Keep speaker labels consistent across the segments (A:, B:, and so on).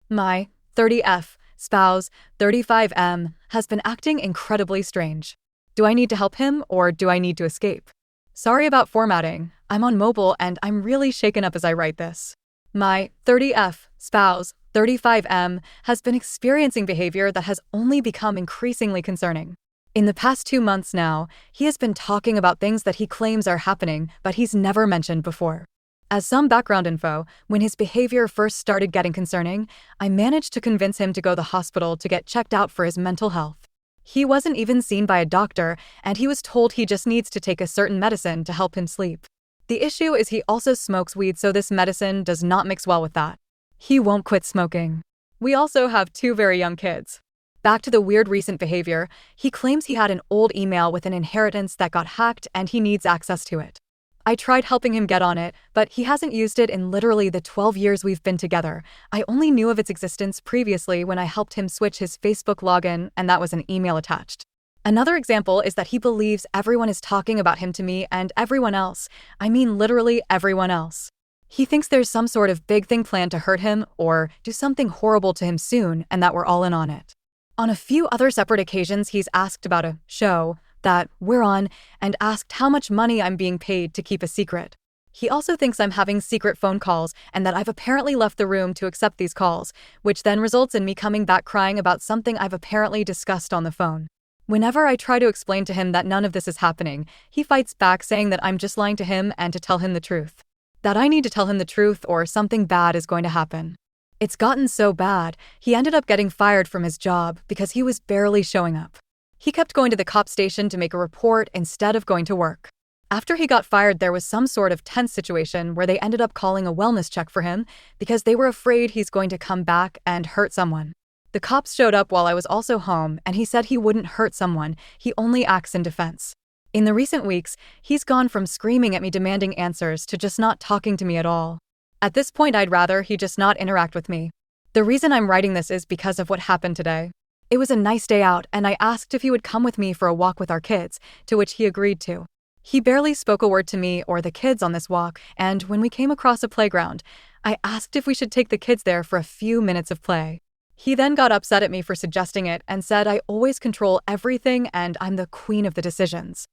A: My 30F spouse, 35M, has been acting incredibly strange. Do I need to help him or do I need to escape? Sorry about formatting. I'm on mobile and I'm really shaken up as I write this. My 30F spouse, 35M, has been experiencing behavior that has only become increasingly concerning. In the past 2 months now, he has been talking about things that he claims are happening, but he's never mentioned before. As some background info, when his behavior first started getting concerning, I managed to convince him to go to the hospital to get checked out for his mental health. He wasn't even seen by a doctor, and he was told he just needs to take a certain medicine to help him sleep. The issue is he also smokes weed, so this medicine does not mix well with that. He won't quit smoking. We also have 2 very young kids. Back to the weird recent behavior, he claims he had an old email with an inheritance that got hacked and he needs access to it. I tried helping him get on it, but he hasn't used it in literally the 12 years we've been together. I only knew of its existence previously when I helped him switch his Facebook login, and that was an email attached. Another example is that he believes everyone is talking about him to me and everyone else. I mean literally everyone else. He thinks there's some sort of big thing planned to hurt him or do something horrible to him soon and that we're all in on it. On a few other separate occasions, he's asked about a show that we're on and asked how much money I'm being paid to keep a secret. He also thinks I'm having secret phone calls and that I've apparently left the room to accept these calls, which then results in me coming back crying about something I've apparently discussed on the phone. Whenever I try to explain to him that none of this is happening, he fights back saying that I'm just lying to him and to tell him the truth. That I need to tell him the truth or something bad is going to happen. It's gotten so bad, he ended up getting fired from his job because he was barely showing up. He kept going to the cop station to make a report instead of going to work. After he got fired, there was some sort of tense situation where they ended up calling a wellness check for him because they were afraid he's going to come back and hurt someone. The cops showed up while I was also home, and he said he wouldn't hurt someone, he only acts in defense. In the recent weeks, he's gone from screaming at me demanding answers to just not talking to me at all. At this point, I'd rather he just not interact with me. The reason I'm writing this is because of what happened today. It was a nice day out, and I asked if he would come with me for a walk with our kids, to which he agreed to. He barely spoke a word to me or the kids on this walk, and when we came across a playground, I asked if we should take the kids there for a few minutes of play. He then got upset at me for suggesting it and said I always control everything and I'm the queen of the decisions.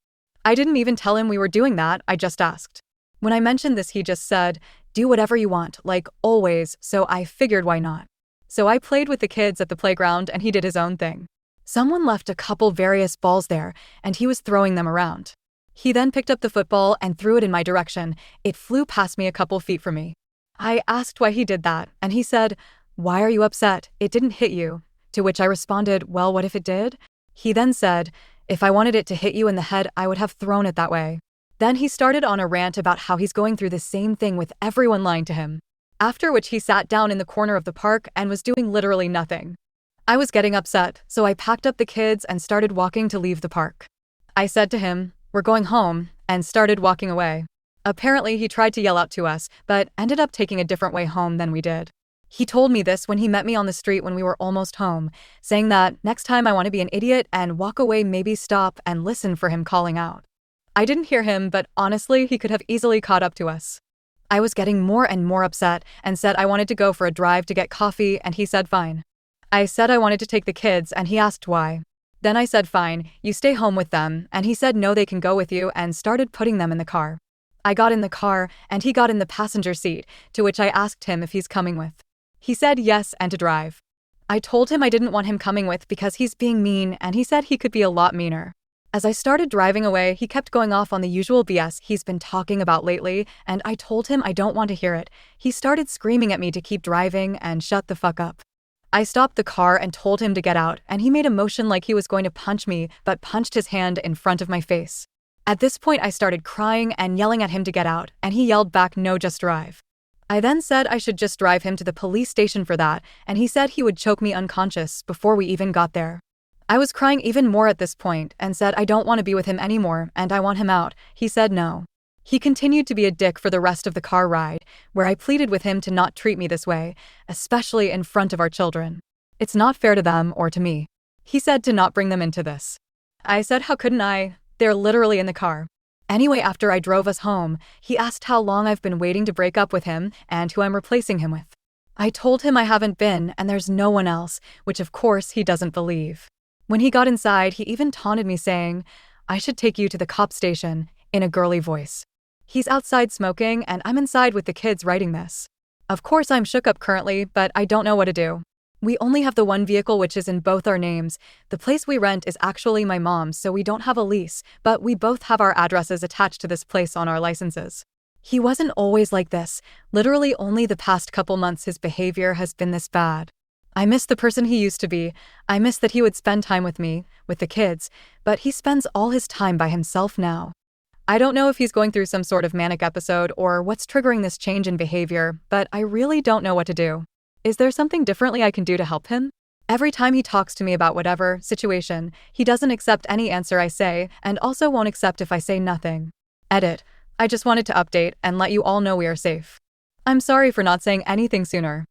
A: I didn't even tell him we were doing that, I just asked. When I mentioned this, he just said, "Do whatever you want, like always," so I figured why not. So I played with the kids at the playground and he did his own thing. Someone left a couple various balls there and he was throwing them around. He then picked up the football and threw it in my direction. It flew past me a couple feet from me. I asked why he did that and he said, "Why are you upset? It didn't hit you." To which I responded, "Well, what if it did?" He then said, "If I wanted it to hit you in the head, I would have thrown it that way." Then he started on a rant about how he's going through the same thing with everyone lying to him. After which he sat down in the corner of the park and was doing literally nothing. I was getting upset, so I packed up the kids and started walking to leave the park. I said to him, "We're going home," and started walking away. Apparently he tried to yell out to us, but ended up taking a different way home than we did. He told me this when he met me on the street when we were almost home, saying that next time I want to be an idiot and walk away, maybe stop and listen for him calling out. I didn't hear him, but honestly, he could have easily caught up to us. I was getting more and more upset and said I wanted to go for a drive to get coffee, and he said fine. I said I wanted to take the kids, and he asked why. Then I said fine, you stay home with them, and he said no, they can go with you, and started putting them in the car. I got in the car, and he got in the passenger seat, to which I asked him if he's coming with. He said yes and to drive. I told him I didn't want him coming with because he's being mean, and he said he could be a lot meaner. As I started driving away, he kept going off on the usual BS he's been talking about lately, and I told him I don't want to hear it. He started screaming at me to keep driving and shut the fuck up. I stopped the car and told him to get out, and he made a motion like he was going to punch me, but punched his hand in front of my face. At this point, I started crying and yelling at him to get out, and he yelled back, "No, just drive." I then said I should just drive him to the police station for that, and he said he would choke me unconscious before we even got there. I was crying even more at this point and said I don't want to be with him anymore and I want him out. He said no. He continued to be a dick for the rest of the car ride, where I pleaded with him to not treat me this way, especially in front of our children. It's not fair to them or to me. He said to not bring them into this. I said how couldn't I? They're literally in the car. Anyway, after I drove us home, he asked how long I've been waiting to break up with him and who I'm replacing him with. I told him I haven't been and there's no one else, which of course he doesn't believe. When he got inside, he even taunted me saying, "I should take you to the cop station," in a girly voice. He's outside smoking and I'm inside with the kids writing this. Of course I'm shook up currently, but I don't know what to do. We only have the one vehicle which is in both our names. The place we rent is actually my mom's, so we don't have a lease, but we both have our addresses attached to this place on our licenses. He wasn't always like this. Literally only the past couple months his behavior has been this bad. I miss the person he used to be. I miss that he would spend time with me, with the kids, but he spends all his time by himself now. I don't know if he's going through some sort of manic episode or what's triggering this change in behavior, but I really don't know what to do. Is there something differently I can do to help him? Every time he talks to me about whatever situation, he doesn't accept any answer I say and also won't accept if I say nothing. Edit. I just wanted to update and let you all know we are safe. I'm sorry for not saying anything sooner.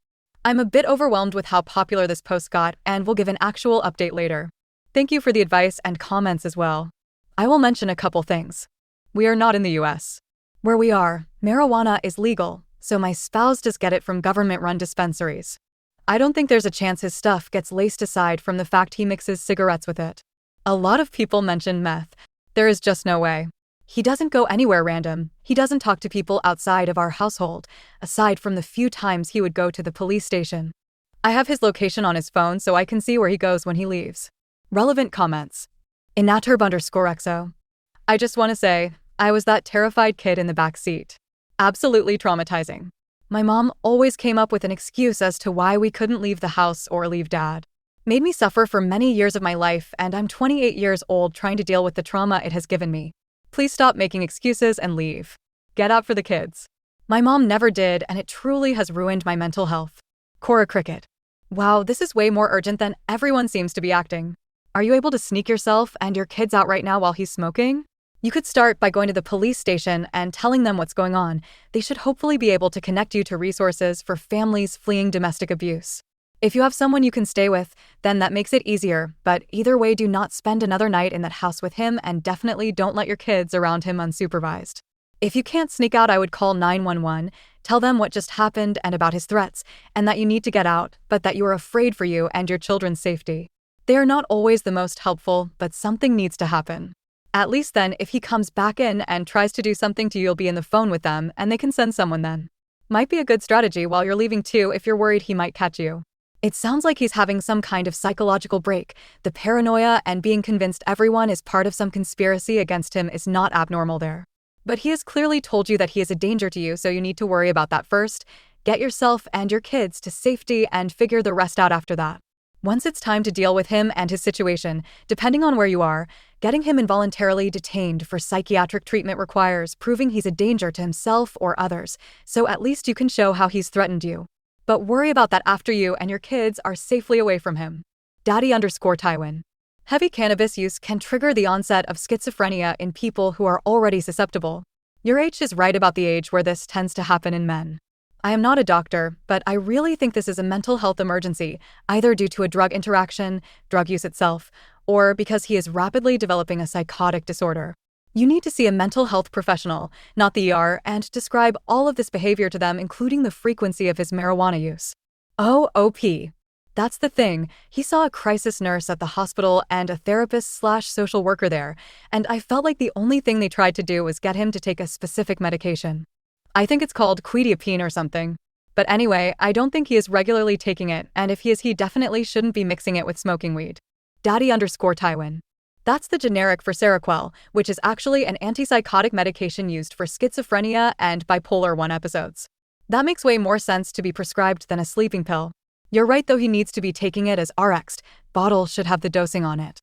A: I'm a bit overwhelmed with how popular this post got and will give an actual update later. Thank you for the advice and comments as well. I will mention a couple things. We are not in the US. Where we are, marijuana is legal, so my spouse does get it from government-run dispensaries. I don't think there's a chance his stuff gets laced aside from the fact he mixes cigarettes with it. A lot of people mention meth. There is just no way. He doesn't go anywhere random. He doesn't talk to people outside of our household, aside from the few times he would go to the police station. I have his location on his phone so I can see where he goes when he leaves. Relevant comments. Inaturb_exo. I just want to say, I was that terrified kid in the back seat. Absolutely traumatizing. My mom always came up with an excuse as to why we couldn't leave the house or leave dad. Made me suffer for many years of my life, and I'm 28 years old trying to deal with the trauma it has given me. Please stop making excuses and leave. Get out for the kids. My mom never did, and it truly has ruined my mental health. Cora Cricket. Wow, this is way more urgent than everyone seems to be acting. Are you able to sneak yourself and your kids out right now while he's smoking? You could start by going to the police station and telling them what's going on. They should hopefully be able to connect you to resources for families fleeing domestic abuse. If you have someone you can stay with, then that makes it easier, but either way, do not spend another night in that house with him and definitely don't let your kids around him unsupervised. If you can't sneak out, I would call 911, tell them what just happened and about his threats, and that you need to get out, but that you are afraid for you and your children's safety. They are not always the most helpful, but something needs to happen. At least then, if he comes back in and tries to do something to you, you'll be in the phone with them, and they can send someone then. Might be a good strategy while you're leaving too if you're worried he might catch you. It sounds like he's having some kind of psychological break. The paranoia and being convinced everyone is part of some conspiracy against him is not abnormal there. But he has clearly told you that he is a danger to you, so you need to worry about that first. Get yourself and your kids to safety and figure the rest out after that. Once it's time to deal with him and his situation, depending on where you are, getting him involuntarily detained for psychiatric treatment requires proving he's a danger to himself or others, so at least you can show how he's threatened you. But worry about that after you and your kids are safely away from him. Daddy_Tywin. Heavy cannabis use can trigger the onset of schizophrenia in people who are already susceptible. Your age is right about the age where this tends to happen in men. I am not a doctor, but I really think this is a mental health emergency, either due to a drug interaction, drug use itself, or because he is rapidly developing a psychotic disorder. You need to see a mental health professional, not the ER, and describe all of this behavior to them, including the frequency of his marijuana use. OP. That's the thing. He saw a crisis nurse at the hospital and a therapist/social worker there, and I felt like the only thing they tried to do was get him to take a specific medication. I think it's called quetiapine or something. But anyway, I don't think he is regularly taking it, and if he is, he definitely shouldn't be mixing it with smoking weed. Daddy_Tywin. That's the generic for Seroquel, which is actually an antipsychotic medication used for schizophrenia and bipolar 1 episodes. That makes way more sense to be prescribed than a sleeping pill. You're right though, he needs to be taking it as RX'd. Bottle should have the dosing on it.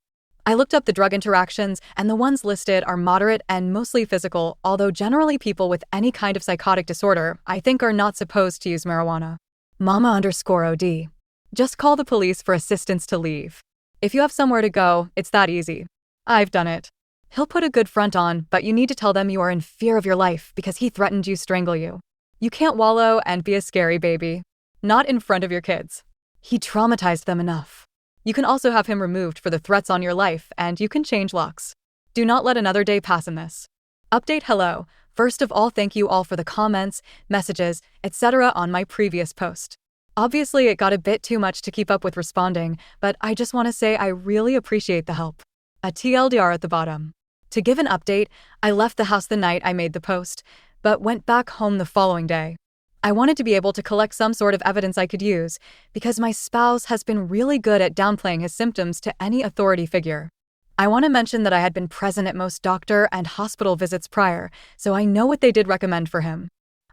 A: I looked up the drug interactions, and the ones listed are moderate and mostly physical, although generally people with any kind of psychotic disorder, I think, are not supposed to use marijuana. Mama_OD. Just call the police for assistance to leave. If you have somewhere to go, it's that easy. I've done it. He'll put a good front on, but you need to tell them you are in fear of your life because he threatened to strangle you. You can't wallow and be a scary baby. Not in front of your kids. He traumatized them enough. You can also have him removed for the threats on your life, and you can change locks. Do not let another day pass in this. Update. Hello. First of all, thank you all for the comments, messages, etc. on my previous post. Obviously, it got a bit too much to keep up with responding, but I just want to say I really appreciate the help. A TLDR at the bottom. To give an update, I left the house the night I made the post, but went back home the following day. I wanted to be able to collect some sort of evidence I could use, because my spouse has been really good at downplaying his symptoms to any authority figure. I want to mention that I had been present at most doctor and hospital visits prior, so I know what they did recommend for him.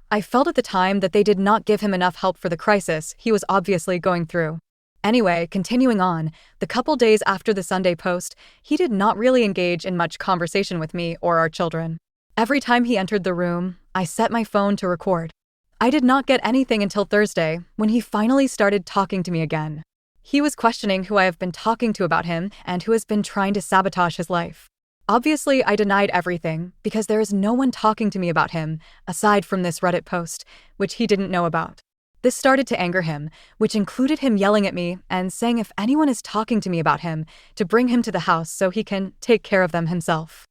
A: I felt at the time that they did not give him enough help for the crisis he was obviously going through. Anyway, continuing on, the couple days after the Sunday post, he did not really engage in much conversation with me or our children. Every time he entered the room, I set my phone to record. I did not get anything until Thursday, when he finally started talking to me again. He was questioning who I have been talking to about him and who has been trying to sabotage his life. Obviously, I denied everything because there is no one talking to me about him, aside from this Reddit post, which he didn't know about. This started to anger him, which included him yelling at me and saying if anyone is talking to me about him, to bring him to the house so he can take care of them himself.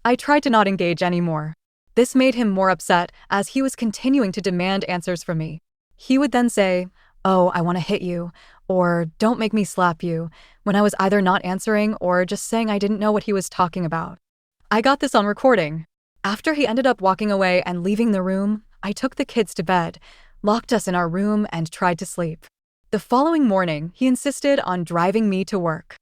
A: I tried to not engage anymore. This made him more upset as he was continuing to demand answers from me. He would then say, "Oh, I want to hit you," or "Don't make me slap you," when I was either not answering or just saying I didn't know what he was talking about. I got this on recording. After he ended up walking away and leaving the room, I took the kids to bed, locked us in our room, and tried to sleep. The following morning, he insisted on driving me to work.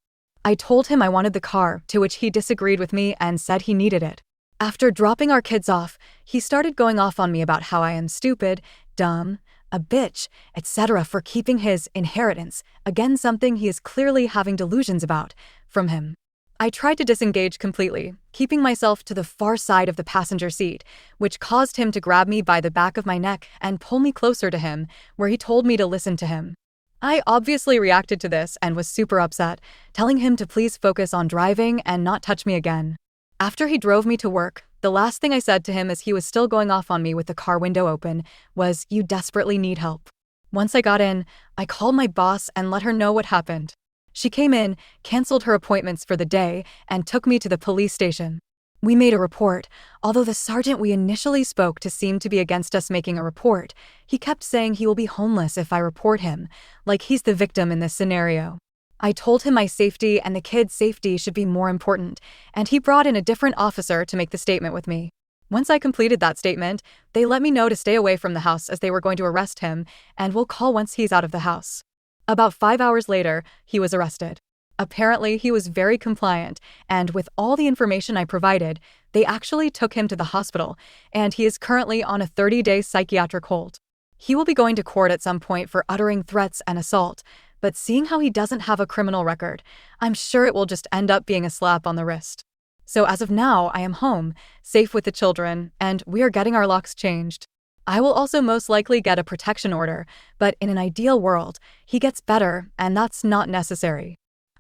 A: I told him I wanted the car, to which he disagreed with me and said he needed it. After dropping our kids off, he started going off on me about how I am stupid, dumb, a bitch, etc. for keeping his inheritance, again something he is clearly having delusions about, from him. I tried to disengage completely, keeping myself to the far side of the passenger seat, which caused him to grab me by the back of my neck and pull me closer to him, where he told me to listen to him. I obviously reacted to this and was super upset, telling him to please focus on driving and not touch me again. After he drove me to work, the last thing I said to him as he was still going off on me with the car window open was, "You desperately need help." Once I got in, I called my boss and let her know what happened. She came in, canceled her appointments for the day, and took me to the police station. We made a report, although the sergeant we initially spoke to seemed to be against us making a report. He kept saying he will be homeless if I report him, like he's the victim in this scenario. I told him my safety and the kids' safety should be more important, and he brought in a different officer to make the statement with me. Once I completed that statement, they let me know to stay away from the house as they were going to arrest him, and will call once he's out of the house. About 5 hours later, he was arrested. Apparently, he was very compliant, and with all the information I provided, they actually took him to the hospital, and he is currently on a 30-day psychiatric hold. He will be going to court at some point for uttering threats and assault, but seeing how he doesn't have a criminal record, I'm sure it will just end up being a slap on the wrist. So as of now, I am home, safe with the children, and we are getting our locks changed. I will also most likely get a protection order, but in an ideal world, he gets better, and that's not necessary.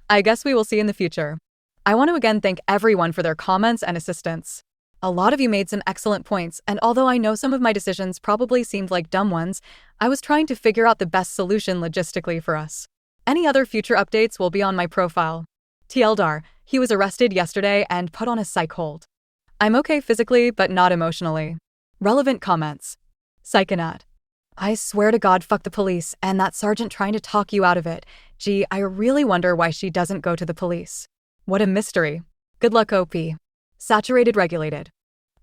A: I guess we will see in the future. I want to again thank everyone for their comments and assistance. A lot of you made some excellent points, and although I know some of my decisions probably seemed like dumb ones, I was trying to figure out the best solution logistically for us. Any other future updates will be on my profile. TLDR, he was arrested yesterday and put on a psych hold. I'm okay physically, but not emotionally. Relevant comments. Psychonaut. I swear to God, fuck the police and that sergeant trying to talk you out of it. Gee, I really wonder why she doesn't go to the police. What a mystery. Good luck, OP. Saturated regulated.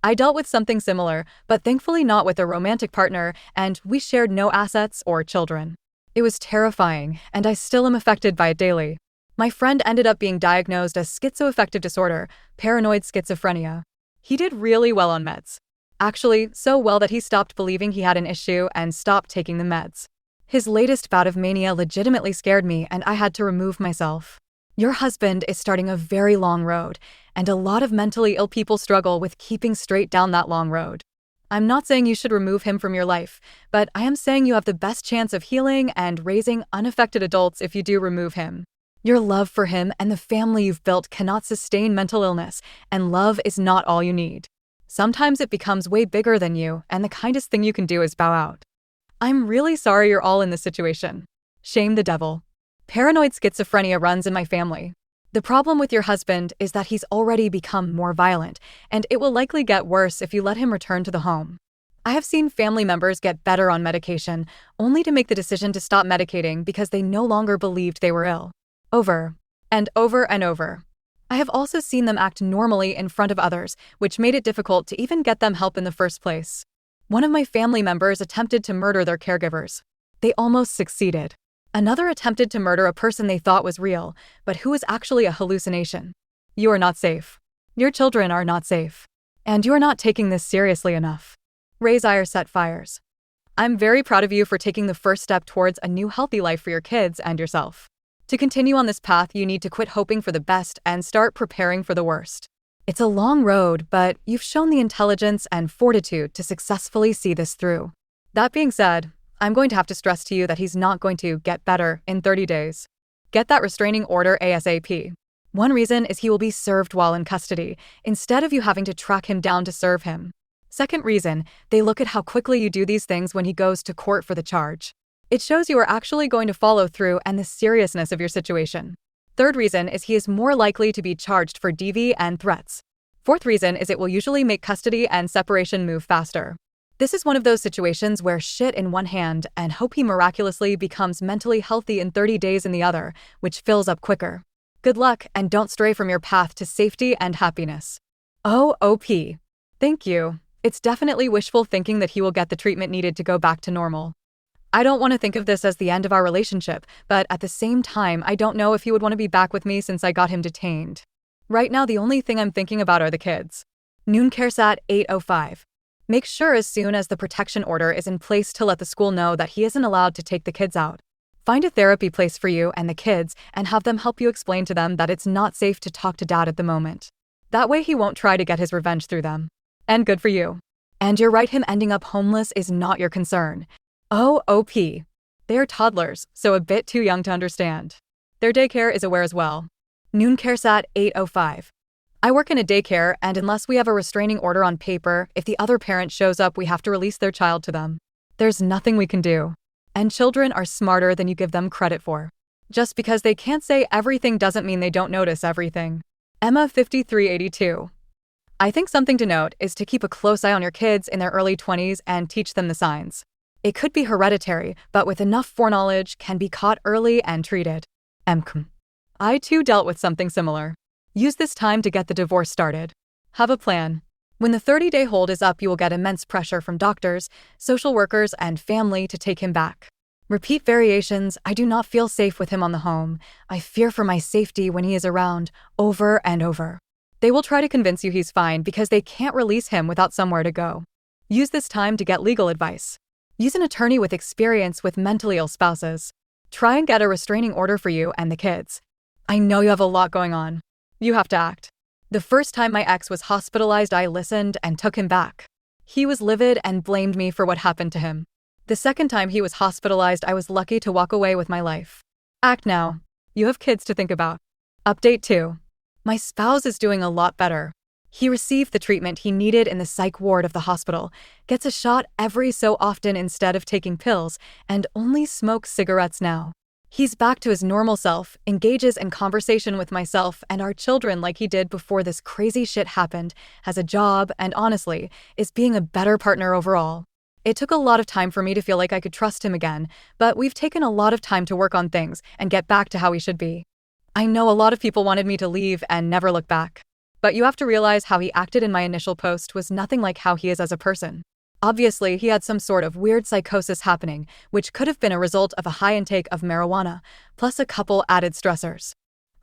A: I dealt with something similar, but thankfully not with a romantic partner, and we shared no assets or children. It was terrifying, and I still am affected by it daily. My friend ended up being diagnosed as schizoaffective disorder, paranoid schizophrenia. He did really well on meds. Actually, so well that he stopped believing he had an issue and stopped taking the meds. His latest bout of mania legitimately scared me, and I had to remove myself. Your husband is starting a very long road, and a lot of mentally ill people struggle with keeping straight down that long road. I'm not saying you should remove him from your life, but I am saying you have the best chance of healing and raising unaffected adults if you do remove him. Your love for him and the family you've built cannot sustain mental illness, and love is not all you need. Sometimes it becomes way bigger than you, and the kindest thing you can do is bow out. I'm really sorry you're all in this situation. Shame the devil. Paranoid schizophrenia runs in my family. The problem with your husband is that he's already become more violent, and it will likely get worse if you let him return to the home. I have seen family members get better on medication, only to make the decision to stop medicating because they no longer believed they were ill. Over and over and over. I have also seen them act normally in front of others, which made it difficult to even get them help in the first place. One of my family members attempted to murder their caregivers. They almost succeeded. Another attempted to murder a person they thought was real, but who was actually a hallucination. You are not safe. Your children are not safe. And you are not taking this seriously enough. Raise ire, set fires. I'm very proud of you for taking the first step towards a new healthy life for your kids and yourself. To continue on this path, you need to quit hoping for the best and start preparing for the worst. It's a long road, but you've shown the intelligence and fortitude to successfully see this through. That being said, I'm going to have to stress to you that he's not going to get better in 30 days. Get that restraining order ASAP. One reason is he will be served while in custody, instead of you having to track him down to serve him. Second reason, they look at how quickly you do these things when he goes to court for the charge. It shows you are actually going to follow through and the seriousness of your situation. Third reason is he is more likely to be charged for DV and threats. Fourth reason is it will usually make custody and separation move faster. This is one of those situations where shit in one hand and hope he miraculously becomes mentally healthy in 30 days in the other, which fills up quicker. Good luck and don't stray from your path to safety and happiness. OP. Thank you. It's definitely wishful thinking that he will get the treatment needed to go back to normal. I don't want to think of this as the end of our relationship, but at the same time, I don't know if he would want to be back with me since I got him detained. Right now, the only thing I'm thinking about are the kids. Noon CareSat 805. Make sure as soon as the protection order is in place to let the school know that he isn't allowed to take the kids out. Find a therapy place for you and the kids and have them help you explain to them that it's not safe to talk to dad at the moment. That way he won't try to get his revenge through them. And good for you. And you're right, him ending up homeless is not your concern. OP. They are toddlers, so a bit too young to understand. Their daycare is aware as well. Noon CareSat 805. I work in a daycare, and unless we have a restraining order on paper, if the other parent shows up, we have to release their child to them. There's nothing we can do. And children are smarter than you give them credit for. Just because they can't say everything doesn't mean they don't notice everything. Emma 5382. I think something to note is to keep a close eye on your kids in their early 20s and teach them the signs. It could be hereditary, but with enough foreknowledge can be caught early and treated. I too dealt with something similar. Use this time to get the divorce started. Have a plan. When the 30-day hold is up, you will get immense pressure from doctors, social workers, and family to take him back. Repeat variations, I do not feel safe with him on the home. I fear for my safety when he is around, over and over. They will try to convince you he's fine because they can't release him without somewhere to go. Use this time to get legal advice. Use an attorney with experience with mentally ill spouses. Try and get a restraining order for you and the kids. I know you have a lot going on. You have to act. The first time my ex was hospitalized, I listened and took him back. He was livid and blamed me for what happened to him. The second time he was hospitalized, I was lucky to walk away with my life. Act now. You have kids to think about. Update 2. My spouse is doing a lot better. He received the treatment he needed in the psych ward of the hospital, gets a shot every so often instead of taking pills, and only smokes cigarettes now. He's back to his normal self, engages in conversation with myself and our children like he did before this crazy shit happened, has a job, and honestly, is being a better partner overall. It took a lot of time for me to feel like I could trust him again, but we've taken a lot of time to work on things and get back to how he should be. I know a lot of people wanted me to leave and never look back. But you have to realize how he acted in my initial post was nothing like how he is as a person. Obviously, he had some sort of weird psychosis happening, which could have been a result of a high intake of marijuana, plus a couple added stressors.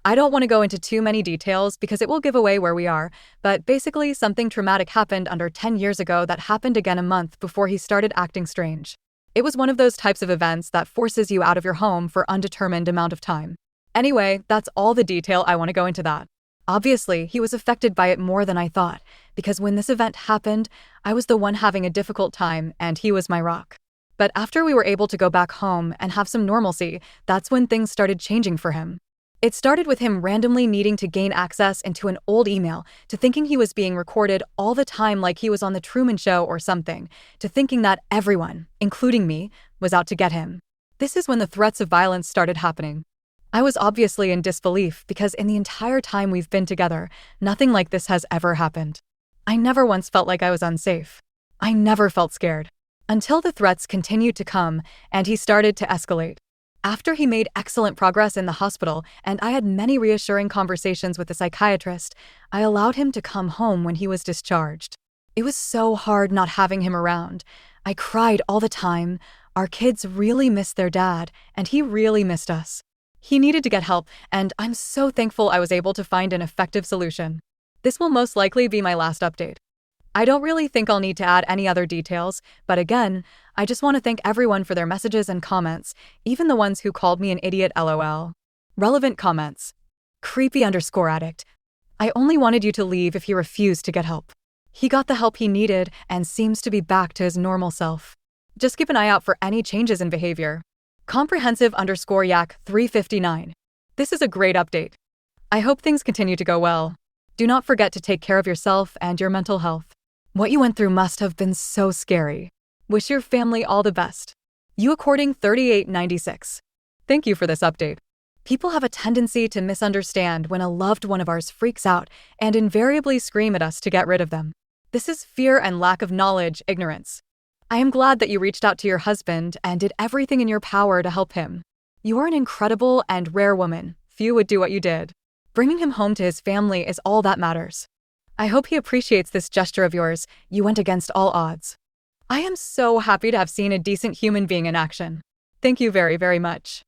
A: I don't want to go into too many details because it will give away where we are, but basically something traumatic happened under 10 years ago that happened again a month before he started acting strange. It was one of those types of events that forces you out of your home for undetermined amount of time. Anyway, that's all the detail I want to go into that. Obviously, he was affected by it more than I thought, because when this event happened, I was the one having a difficult time and he was my rock. But after we were able to go back home and have some normalcy, that's when things started changing for him. It started with him randomly needing to gain access into an old email, to thinking he was being recorded all the time like he was on the Truman Show or something, to thinking that everyone, including me, was out to get him. This is when the threats of violence started happening. I was obviously in disbelief because in the entire time we've been together, nothing like this has ever happened. I never once felt like I was unsafe. I never felt scared. Until the threats continued to come and he started to escalate. After he made excellent progress in the hospital and I had many reassuring conversations with the psychiatrist, I allowed him to come home when he was discharged. It was so hard not having him around. I cried all the time. Our kids really missed their dad, and he really missed us. He needed to get help, and I'm so thankful I was able to find an effective solution. This will most likely be my last update. I don't really think I'll need to add any other details, but again, I just want to thank everyone for their messages and comments, even the ones who called me an idiot lol. Relevant comments. Creepy_addict. I only wanted you to leave if he refused to get help. He got the help he needed and seems to be back to his normal self. Just keep an eye out for any changes in behavior. Comprehensive_yak 359. This is a great update. I hope things continue to go well. Do not forget to take care of yourself and your mental health. What you went through must have been so scary. Wish your family all the best. You according 3896. Thank you for this update. People have a tendency to misunderstand when a loved one of ours freaks out and invariably scream at us to get rid of them. This is fear and lack of knowledge, ignorance. I am glad that you reached out to your husband and did everything in your power to help him. You are an incredible and rare woman. Few would do what you did. Bringing him home to his family is all that matters. I hope he appreciates this gesture of yours. You went against all odds. I am so happy to have seen a decent human being in action. Thank you very, very much.